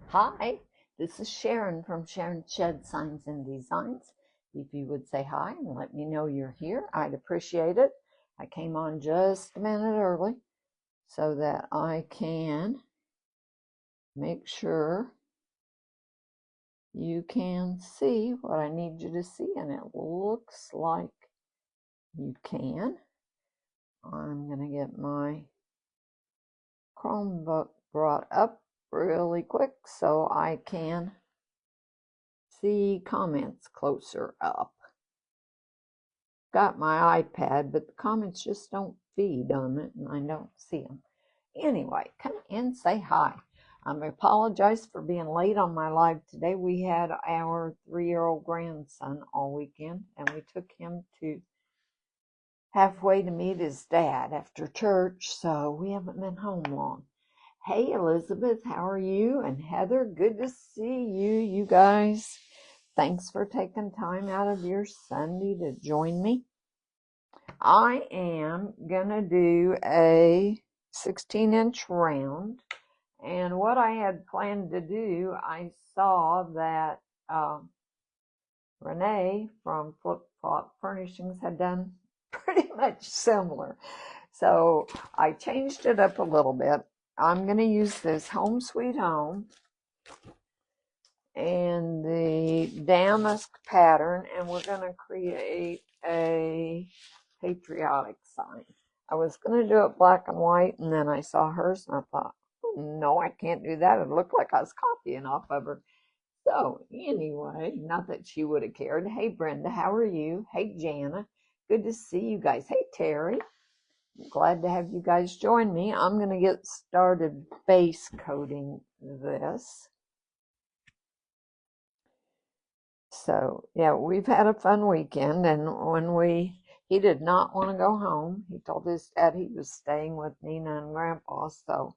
Hi, this is Sharon from Sharon Shed Signs and Designs. If you would say hi and let me know you're here, I'd appreciate it. I came on just a minute early so that I can make sure you can see what I need you to see, and it looks like you can. I'm going to get my Chromebook brought up really quick so I can see comments closer up. Got my iPad, but the comments just don't feed on it, and I don't see them. Anyway, come in, say hi. I apologize for being late on my live today. We had our 3-year-old grandson all weekend, and we took him to halfway to meet his dad after church, so we haven't been home long. Hey, Elizabeth, how are you? And Heather, good to see you guys. Thanks for taking time out of your Sunday to join me. I am going to do a 16-inch round. And what I had planned to do, I saw that Renee from Flip Flop Furnishings had done pretty much similar. So I changed it up a little bit. I'm going to use this Home Sweet Home and the Damask pattern, and we're going to create a patriotic sign. I was going to do it black and white, and then I saw hers, and I thought, oh, no, I can't do that. It looked like I was copying off of her. So anyway, not that she would have cared. Hey, Brenda, how are you? Hey, Jana, good to see you guys. Hey, Terry, I'm glad to have you guys join me. I'm going to get started base coating this. So, yeah, we've had a fun weekend, and he did not want to go home. He told his dad he was staying with Nina and Grandpa, so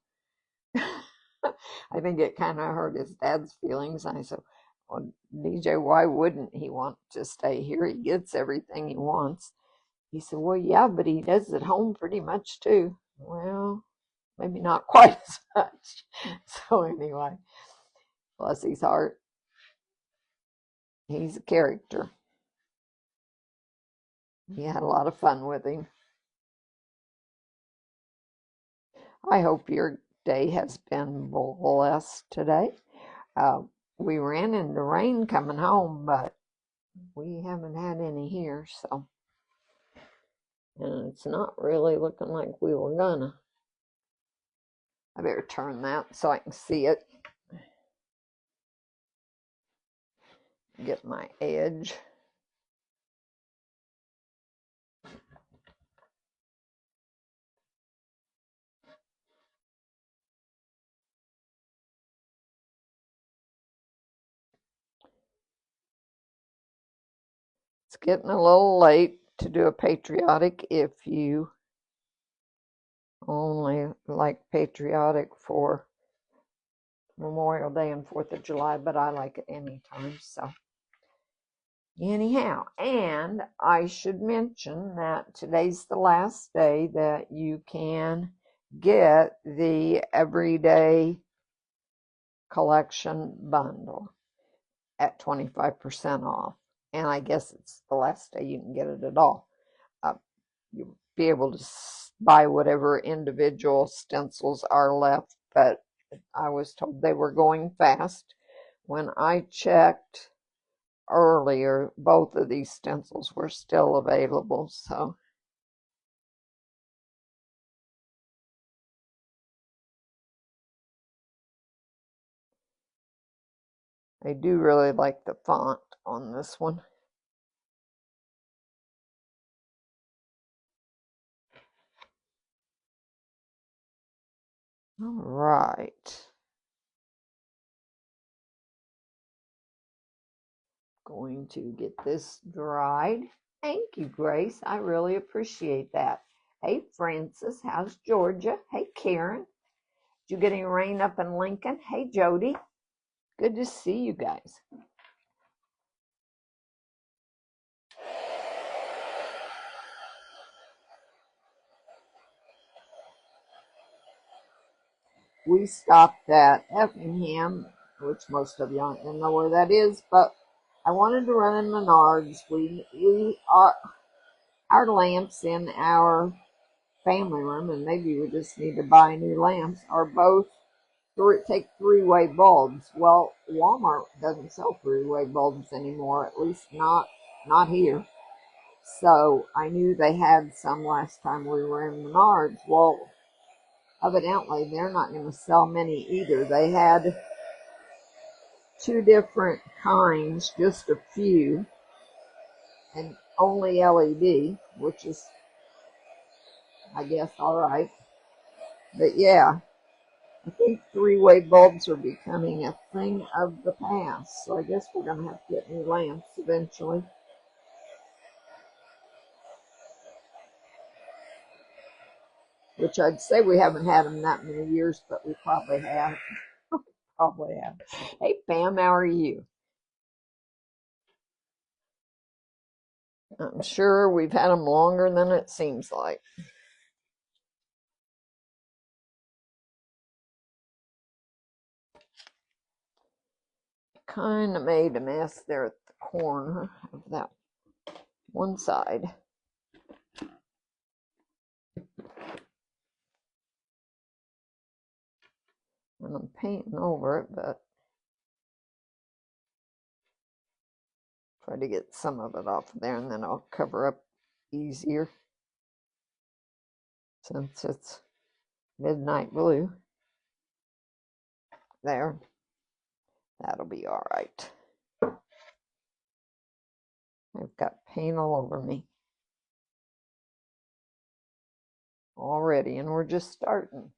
I think it kind of hurt his dad's feelings. And I said, well, DJ, why wouldn't he want to stay here? He gets everything he wants. He said, well, yeah, but he does at home pretty much too. Well, maybe not quite as much. So anyway, bless his heart. He's a character. We had a lot of fun with him. I hope your day has been blessed today. We ran into rain coming home, but we haven't had any here, so. And it's not really looking like we were gonna. I better turn that so I can see it. Get my edge. It's getting a little late to do a patriotic if you only like patriotic for Memorial Day and 4th of July, but I like it anytime, so. Anyhow, and I should mention that today's the last day that you can get the Everyday Collection bundle at 25% off. And I guess it's the last day you can get it at all. You'll be able to buy whatever individual stencils are left, but I was told they were going fast. When I checked earlier, both of these stencils were still available, so I do really like the font on this one. All right. Going to get this dried. Thank you, Grace. I really appreciate that. Hey, Francis, how's Georgia? Hey, Karen. Did you get any rain up in Lincoln? Hey, Jody. Good to see you guys. We stopped at Effingham which most of you aren't going to know where that is, but I wanted to run in Menards. Our lamps in our family room, and maybe we just need to buy new lamps, are both take three-way bulbs. Well, Walmart doesn't sell three-way bulbs anymore, at least not here. So I knew they had some last time we were in Menards. Well, evidently they're not going to sell many either. They had two different kinds, just a few, and only LED, which is, I guess, all right. But yeah, I think three-way bulbs are becoming a thing of the past. So I guess we're going to have to get new lamps eventually. Which I'd say we haven't had them that many years, but we probably have. Probably have. Hey, Pam, how are you? I'm sure we've had them longer than it seems like. Kind of made a mess there at the corner of that one side. And I'm painting over it, but try to get some of it off there, and then I'll cover up easier since it's midnight blue. There, that'll be all right. I've got paint all over me already, and we're just starting.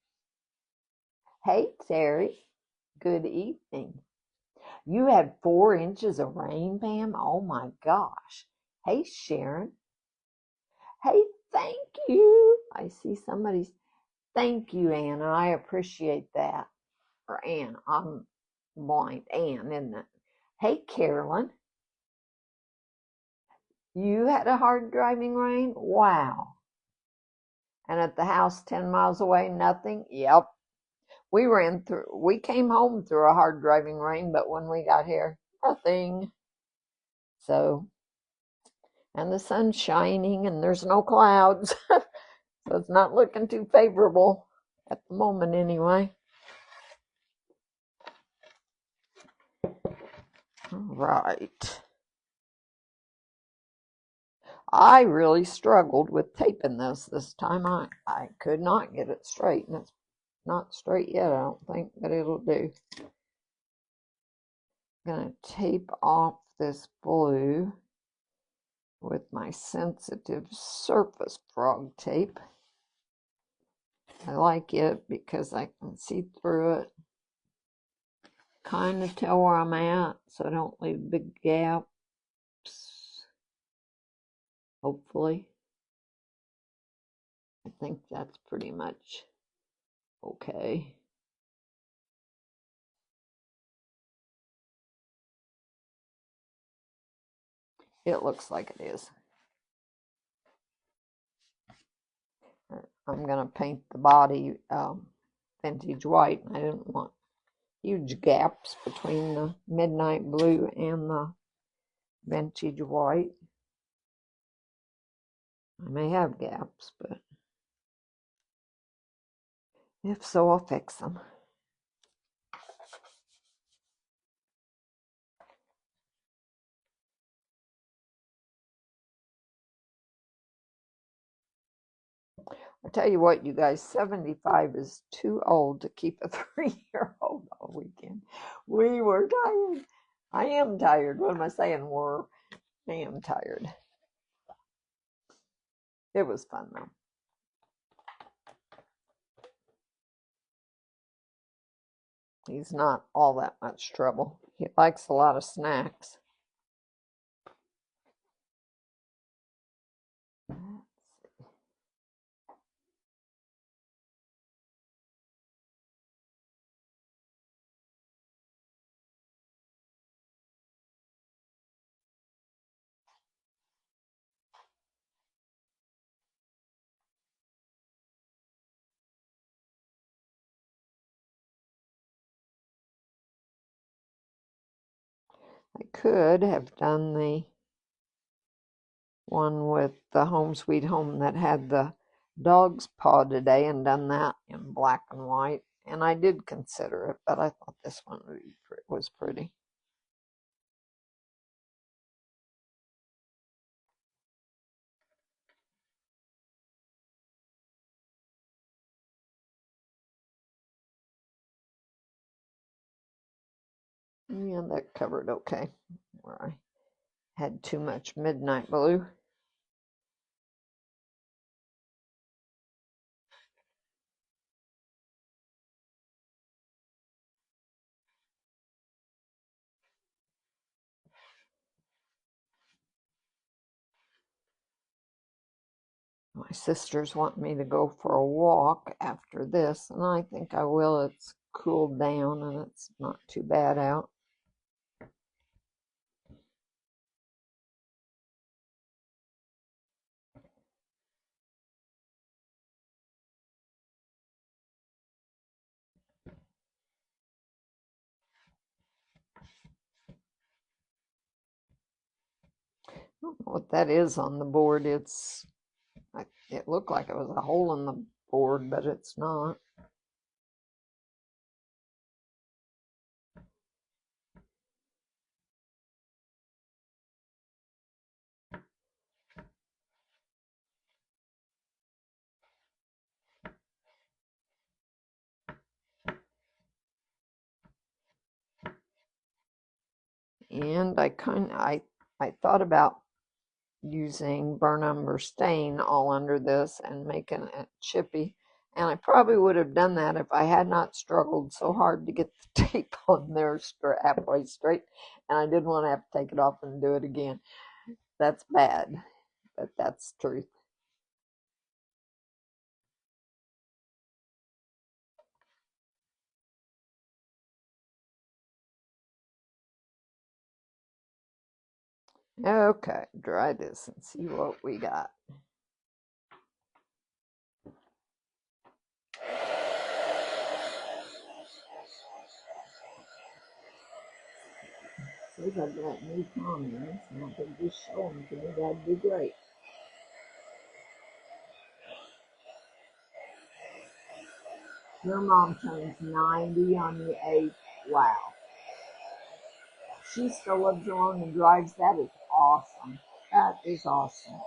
Hey, Terry, good evening. You had 4 inches of rain, Pam? Oh my gosh. Hey, Sharon. Hey, thank you. I see somebody's. Thank you, Anna. I appreciate that. Or Ann. I'm blind. Ann, isn't it? Hey, Carolyn. You had a hard driving rain? Wow. And at the house 10 miles away, nothing? Yep. We came home through a hard driving rain, but when we got here, nothing. So, and the sun's shining and there's no clouds. So it's not looking too favorable at the moment anyway. All right. I really struggled with taping this time. I could not get it straight, and it's not straight yet, I don't think, but it'll do. I'm going to tape off this blue with my sensitive surface frog tape. I like it because I can see through it, kind of tell where I'm at, so I don't leave big gaps, hopefully. I think that's pretty much okay. It looks like it is. I'm going to paint the body vintage white. I didn't want huge gaps between the midnight blue and the vintage white. I may have gaps, but if so, I'll fix them. I tell you what, you guys, 75 is too old to keep a 3-year-old all weekend. We were tired. I am tired. What am I saying? I am tired. It was fun though. He's not all that much trouble. He likes a lot of snacks. I could have done the one with the Home Sweet Home that had the dog's paw today and done that in black and white. And I did consider it, but I thought this one was pretty. Yeah, that covered okay, where I had too much midnight blue. My sisters want me to go for a walk after this, and I think I will. It's cooled down and it's not too bad out. I don't know what that is on the board. It looked like it was a hole in the board, but it's not. And I thought about using burn umber stain all under this and making it chippy. And I probably would have done that if I had not struggled so hard to get the tape on there halfway straight. And I didn't want to have to take it off and do it again. That's bad, but that's truth. Okay, dry this and see what we got. Says I've got new comments, and I could just show them to me. That'd be great. Your mom turns 90 on the 8th. Wow. She still lives alone and drives. That is awesome. That is awesome.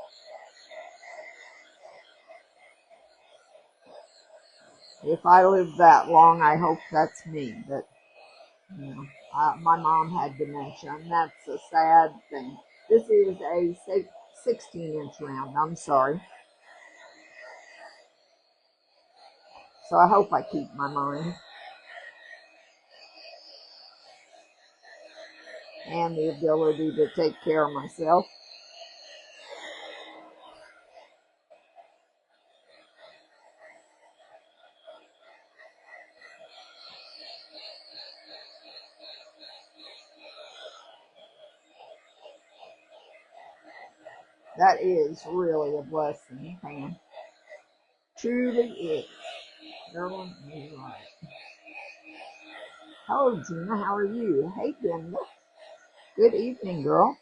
If I live that long, I hope that's me. But, you know, my mom had dementia, and that's a sad thing. This is a 16-inch round. I'm sorry. So I hope I keep my mind and the ability to take care of myself. That is really a blessing, Pam. Truly is. Girl, you're right. Hello, Gina. How are you? Hey, Brenda. Good evening, girl.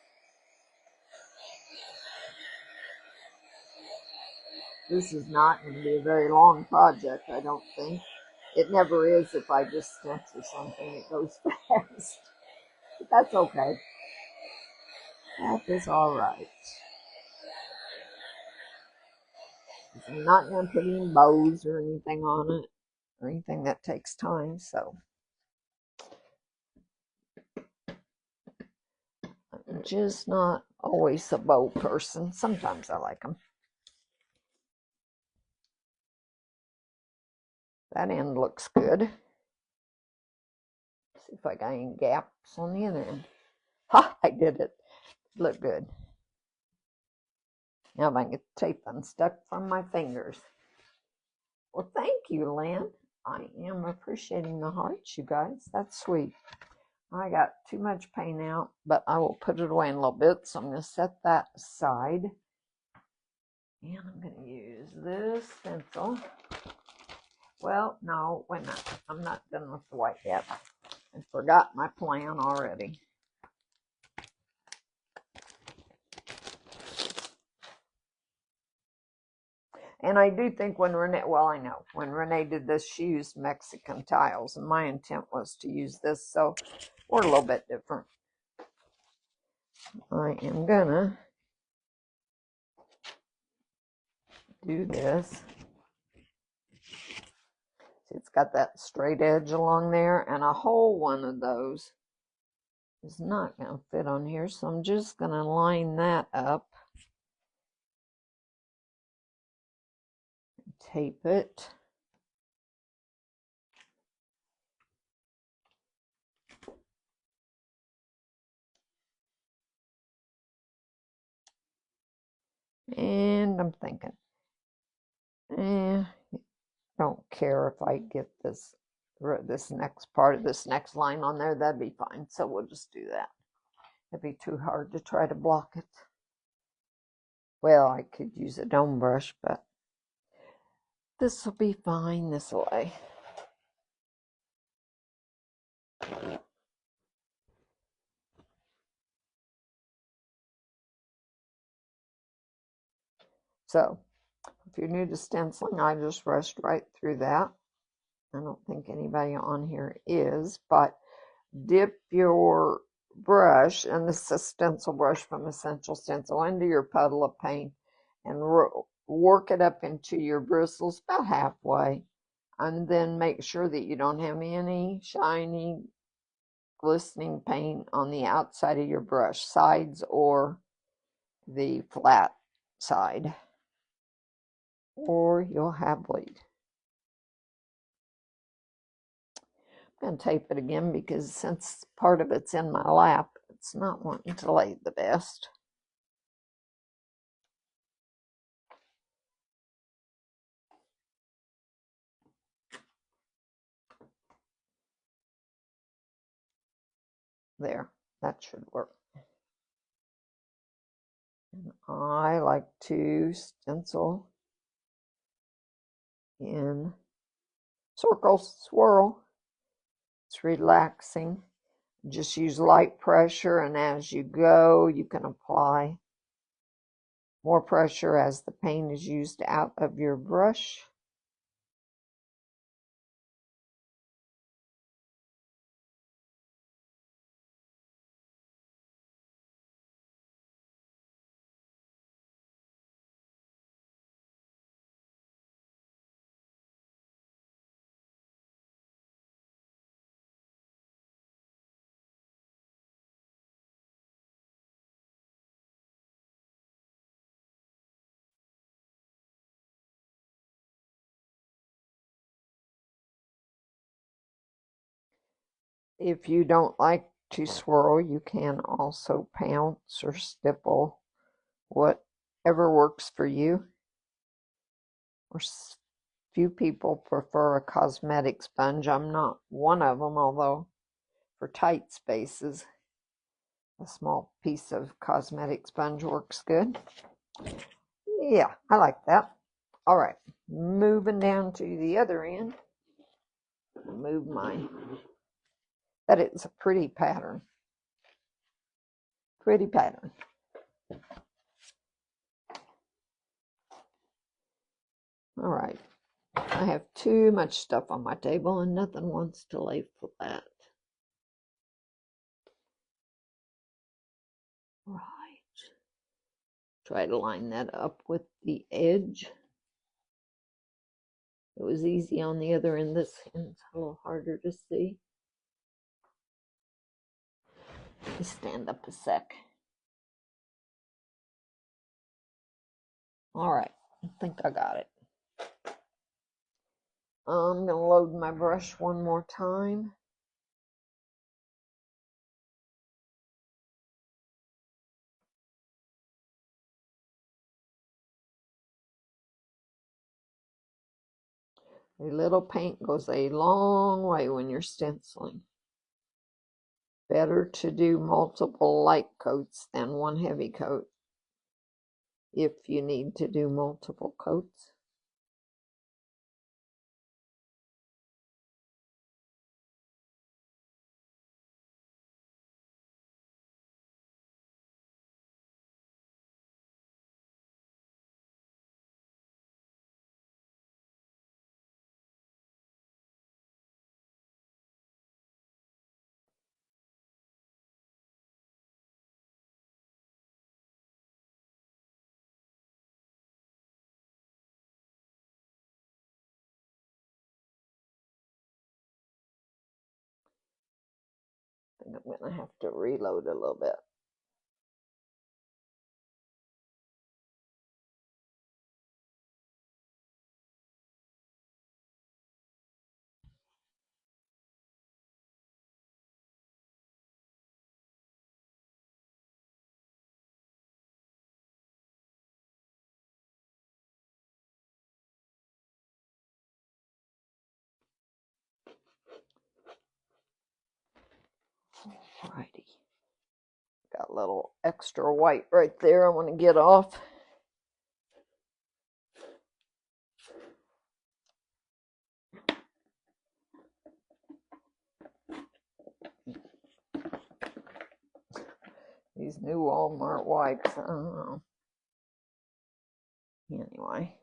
This is not going to be a very long project, I don't think. It never is if I just stencil something. It goes fast. But that's okay. That is all right. I'm not going to put any bows or anything on it, or anything that takes time, so I'm just not always a bow person. Sometimes I like them. That end looks good. See if I got any gaps on the other end. Ha! I did it. Look good. Now if I can get the tape unstuck from my fingers. Well, thank you, Lynn. I am appreciating the hearts, you guys. That's sweet. I got too much paint out, but I will put it away in a little bit. So I'm going to set that aside. And I'm going to use this stencil. Well, no, wait a minute. I'm not done with the white yet. I forgot my plan already. And I do think when Renee, well, I know when Renee did this, she used Mexican tiles, and my intent was to use this, so we're a little bit different. I am gonna do this. See, it's got that straight edge along there, and a whole one of those is not gonna fit on here, so I'm just gonna line that up. Tape it. And I'm thinking, don't care if I get this next part of this next line on there, that'd be fine. So we'll just do that. It'd be too hard to try to block it. Well, I could use a dome brush, but this will be fine this way. So, if you're new to stenciling, I just rushed right through that. I don't think anybody on here is, but dip your brush, and this is a stencil brush from Essential Stencil, into your puddle of paint and work it up into your bristles about halfway. And then make sure that you don't have any shiny, glistening paint on the outside of your brush, sides or the flat side, or you'll have bleed. I'm going to tape it again because since part of it's in my lap, it's not wanting to lay the best. There, that should work. And I like to stencil in circles, swirl. It's relaxing. Just use light pressure, and as you go, you can apply more pressure as the paint is used out of your brush. If you don't like to swirl, you can also pounce or stipple, whatever works for you. Or few people prefer a cosmetic sponge. I'm not one of them, although for tight spaces, a small piece of cosmetic sponge works good. Yeah, I like that. All right, moving down to the other end. Move mine. But it's a pretty pattern. Pretty pattern. All right. I have too much stuff on my table and nothing wants to lay flat. Right. Try to line that up with the edge. It was easy on the other end. This end's a little harder to see. Just stand up a sec. All right. I think I got it. I'm going to load my brush one more time. A little paint goes a long way when you're stenciling. Better to do multiple light coats than one heavy coat if you need to do multiple coats. think I'm going to have to reload a little bit. Alrighty. Got a little extra white right there I want to get off. These new Walmart wipes, I don't know. Anyway.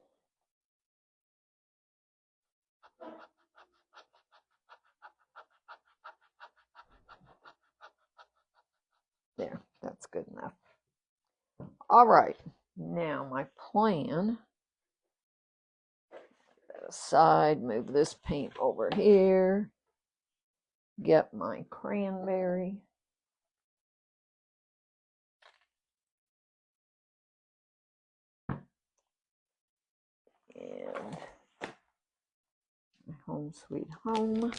There, that's good enough. All right, now my plan, put that aside, move this paint over here, get my cranberry. And my Home Sweet Home.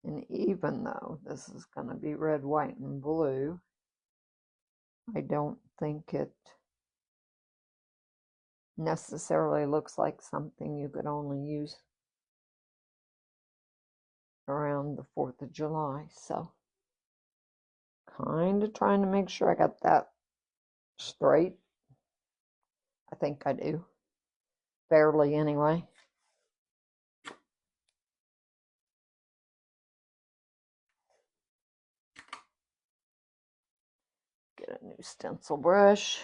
And even though this is going to be red, white, and blue, I don't think it necessarily looks like something you could only use around the 4th of July. So, kind of trying to make sure I got that straight. I think I do. Fairly, anyway. Get a new stencil brush.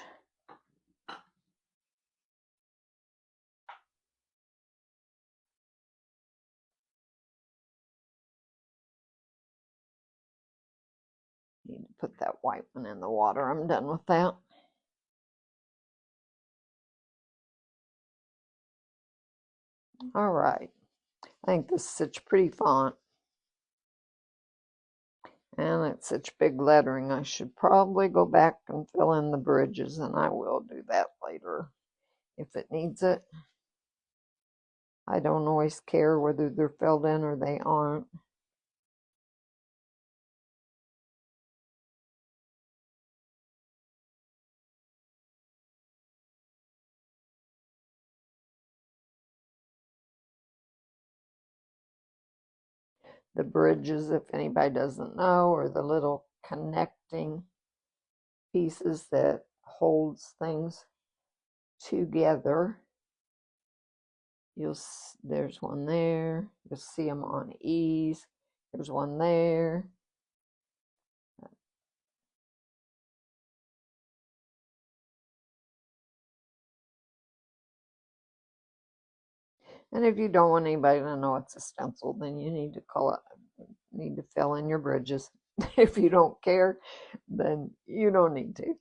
Need to put that white one in the water. I'm done with that. All right. I think this is such pretty font. And it's such big lettering. I should probably go back and fill in the bridges, and I will do that later if it needs it. I don't always care whether they're filled in or they aren't. The bridges, if anybody doesn't know, are the little connecting pieces that holds things together. There's one there. You'll see them on ease. There's one there. And if you don't want anybody to know it's a stencil, then you need to fill in your bridges. If you don't care, then you don't need to.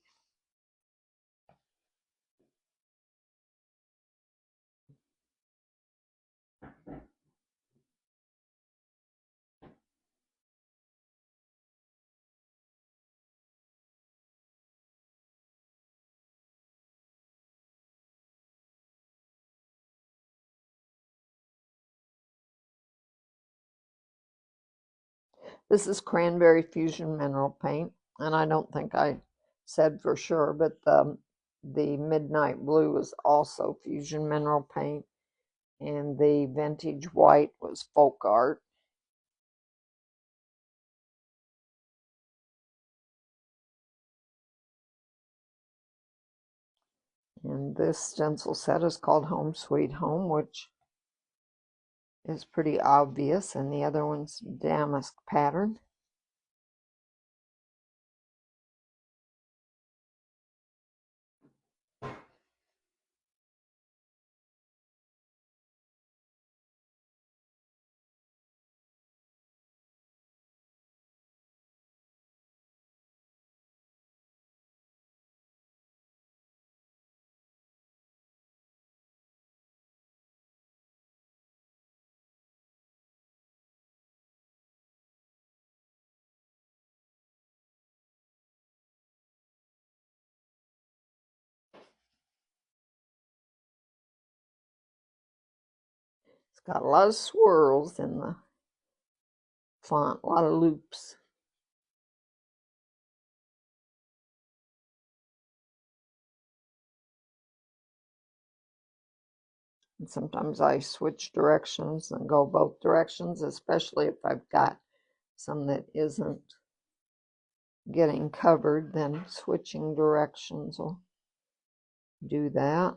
This is Cranberry Fusion Mineral Paint, and I don't think I said for sure, but the Midnight Blue is also Fusion Mineral Paint, and the Vintage White was Folk Art. And this stencil set is called Home Sweet Home, which is pretty obvious, and the other one's Damask pattern. Got a lot of swirls in the font, a lot of loops. And sometimes I switch directions and go both directions, especially if I've got some that isn't getting covered, then switching directions will do that.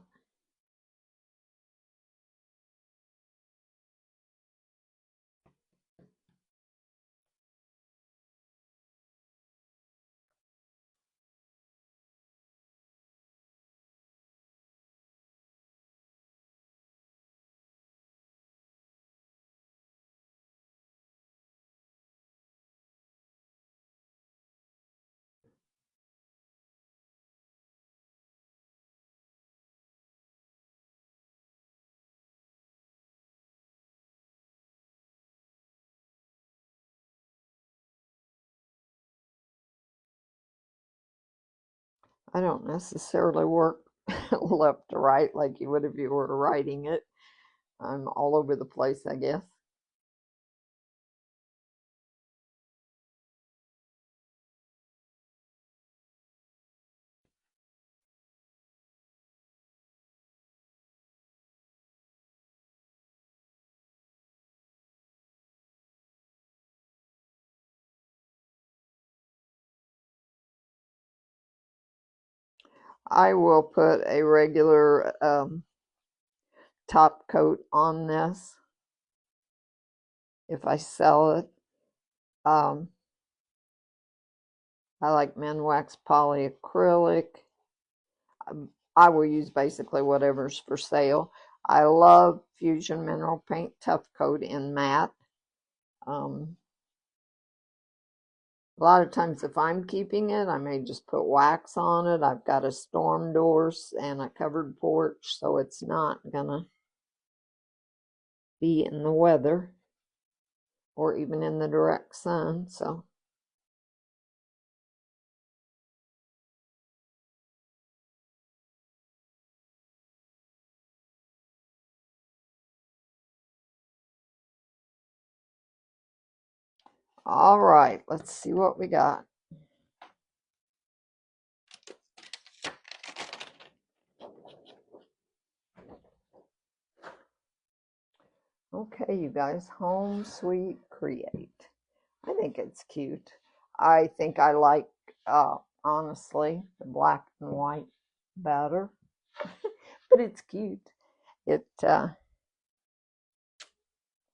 I don't necessarily work left to right like you would if you were writing it. I'm all over the place, I guess. I will put a regular top coat on this if I sell it. I like Minwax polyacrylic. I will use basically whatever's for sale. I love Fusion Mineral Paint Tough Coat in matte. A lot of times if I'm keeping it, I may just put wax on it. I've got a storm doors and a covered porch, so it's not gonna be in the weather or even in the direct sun. So all right, let's see what we got. Okay, you guys, Home Sweet Create. I think it's cute. I think I like, honestly, the black and white better, but it's cute. It it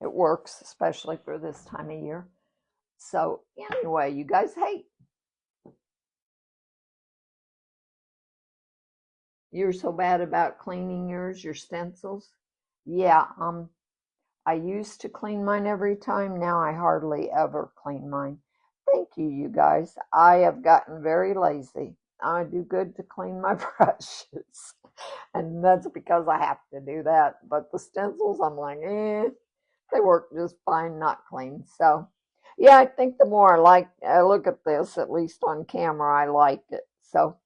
works, especially for this time of year. So anyway, you guys, hey, you're so bad about cleaning your stencils. Yeah, I used to clean mine every time. Now I hardly ever clean mine. Thank you, you guys. I have gotten very lazy. I do good to clean my brushes. And that's because I have to do that. But the stencils, I'm like, they work just fine not clean. So, yeah, I think the more I look at this, at least on camera, I like it. So,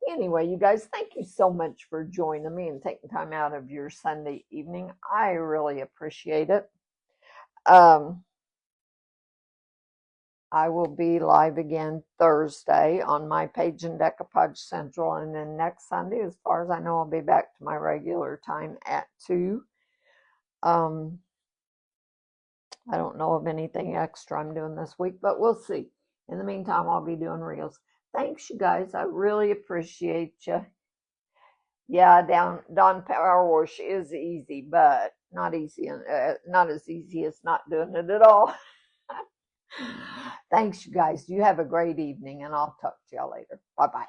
anyway, you guys, thank you so much for joining me and taking time out of your Sunday evening. I really appreciate it. Um, I will be live again Thursday on my page in Decoupage Central, and then next Sunday, as far as I know, I'll be back to my regular time at 2. Um, I don't know of anything extra I'm doing this week, but we'll see. In the meantime, I'll be doing reels. Thanks, you guys. I really appreciate you. Yeah, Dawn Power Wash is easy, but not easy, not as easy as not doing it at all. Thanks, you guys. You have a great evening, and I'll talk to y'all later. Bye-bye.